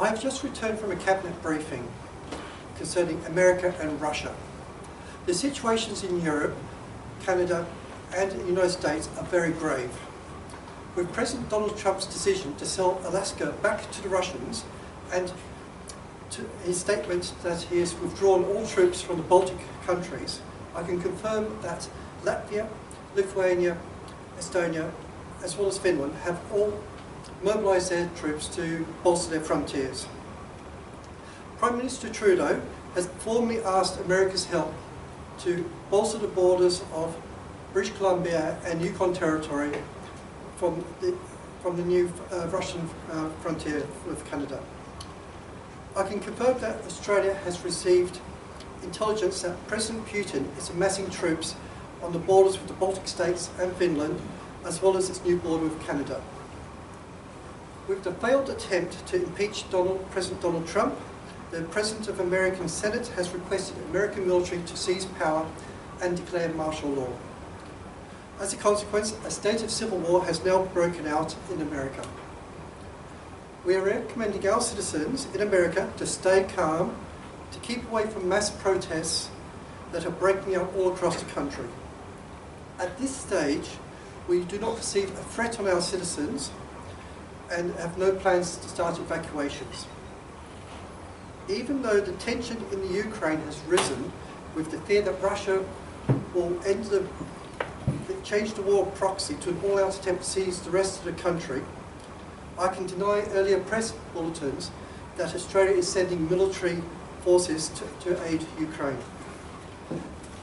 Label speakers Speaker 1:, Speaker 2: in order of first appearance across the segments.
Speaker 1: I have just returned from a cabinet briefing concerning America and Russia. The situations in Europe, Canada and the United States are very grave. With President Donald Trump's decision to sell Alaska back to the Russians and to his statement that he has withdrawn all troops from the Baltic countries, I can confirm that Latvia, Lithuania, Estonia, as well as Finland have all mobilised their troops to bolster their frontiers. Prime Minister Trudeau has formally asked America's help to bolster the borders of British Columbia and Yukon Territory from the new Russian frontier with Canada. I can confirm that Australia has received intelligence that President Putin is amassing troops on the borders with the Baltic states and Finland, as well as its new border with Canada. With the failed attempt to impeach President Donald Trump, the President of the American Senate has requested American military to seize power and declare martial law. As a consequence, a state of civil war has now broken out in America. We are recommending our citizens in America to stay calm, to keep away from mass protests that are breaking out all across the country. At this stage, we do not perceive a threat on our citizens and have no plans to start evacuations. Even though the tension in the Ukraine has risen with the fear that Russia will change the war proxy to an all-out attempt to seize the rest of the country, I can deny earlier press bulletins that Australia is sending military forces to aid Ukraine.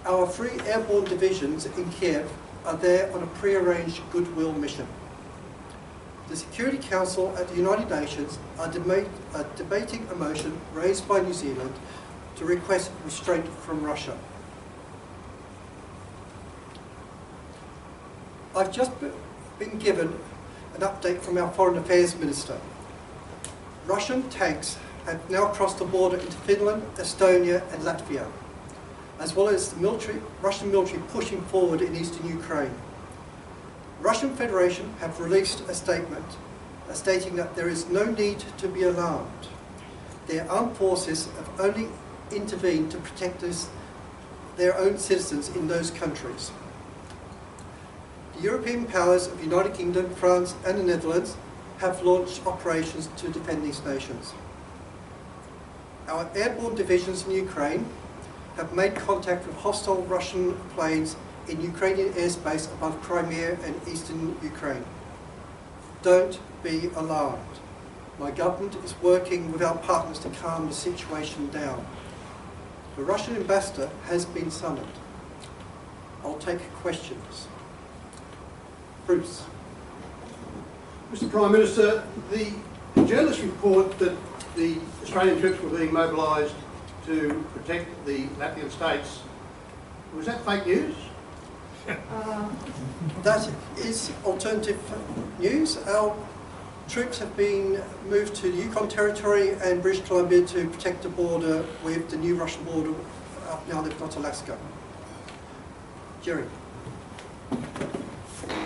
Speaker 1: Our 3 airborne divisions in Kiev are there on a pre-arranged goodwill mission. The Security Council at the United Nations are debating a motion raised by New Zealand to request restraint from Russia. I've just been given an update from our Foreign Affairs Minister. Russian tanks have now crossed the border into Finland, Estonia and Latvia, as well as the Russian military pushing forward in eastern Ukraine. Russian Federation have released a statement stating that there is no need to be alarmed. Their armed forces have only intervened to protect their own citizens in those countries. The European powers of the United Kingdom, France and the Netherlands have launched operations to defend these nations. Our airborne divisions in Ukraine have made contact with hostile Russian planes in Ukrainian airspace above Crimea and eastern Ukraine. Don't be alarmed. My government is working with our partners to calm the situation down. The Russian ambassador has been summoned. I'll take questions. Bruce.
Speaker 2: Mr. Prime Minister, the journalists report that the Australian troops were being mobilised to protect the Latvian states. Was that fake news?
Speaker 1: That is alternative news. Our troops have been moved to the Yukon Territory and British Columbia to protect the border with the new Russian border up now they've got Alaska. Jerry.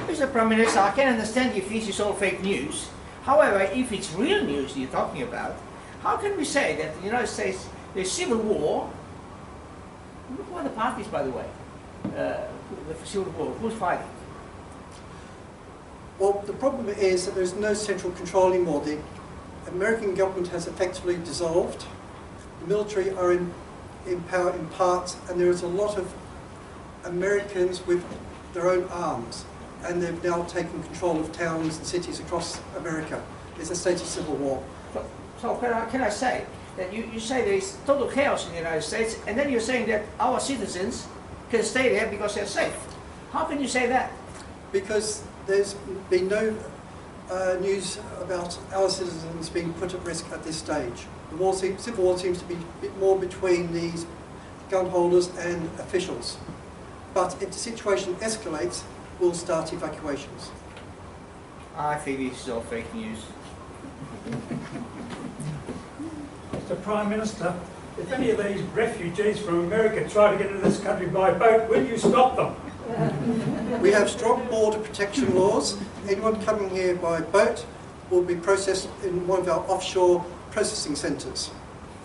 Speaker 3: Mr. Prime Minister, I can understand if this is all fake news. However, if it's real news you're talking about, how can we say that the United States, there's civil war? Who are the parties, by the way? The civil war, who's fighting?
Speaker 1: Well, the problem is that there's no central control anymore. The American government has effectively dissolved. The military are in power in parts, and there is a lot of Americans with their own arms, and they've now taken control of towns and cities across America. It's a state of civil war.
Speaker 3: So can I say that you say there is total chaos in the United States, and then you're saying that our citizens can stay there because they're safe. How can you say that?
Speaker 1: Because there's been no news about our citizens being put at risk at this stage. The civil war seems to be a bit more between these gun holders and officials. But if the situation escalates, we'll start evacuations.
Speaker 3: I think this is all fake news.
Speaker 4: Mr. Prime Minister, if any of these refugees from America try to get into this country by boat, will you stop them?
Speaker 1: We have strong border protection laws. Anyone coming here by boat will be processed in one of our offshore processing centres,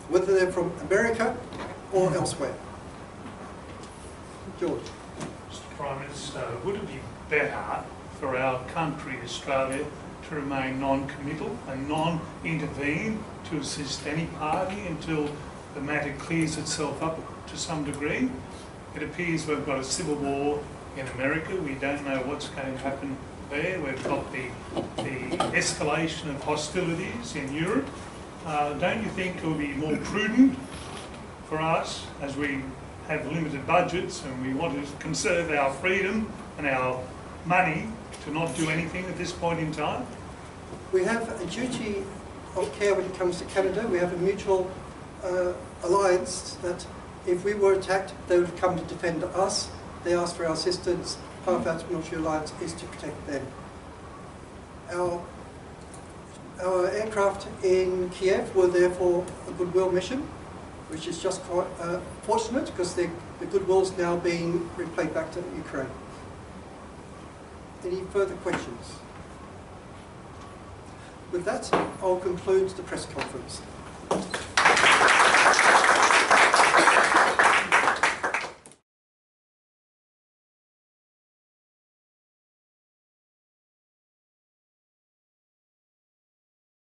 Speaker 1: whether they're from America or elsewhere. George.
Speaker 5: Mr Prime Minister, would it be better for our country, Australia, to remain non-committal and non-intervene to assist any party until the matter clears itself up to some degree? It appears we've got a civil war in America. We don't know what's going to happen there. We've got the escalation of hostilities in Europe. Don't you think it will be more prudent for us, as we have limited budgets and we want to conserve our freedom and our money, to not do anything at this point in time?
Speaker 1: We have a duty of care when it comes to Canada. We have a mutual alliance that if we were attacked, they would come to defend us. They ask for our assistance. Part of our military alliance is to protect them. Our aircraft in Kiev were there for a goodwill mission, which is just quite fortunate because the goodwill's now being replayed back to Ukraine. Any further questions? With that, I'll conclude the press conference.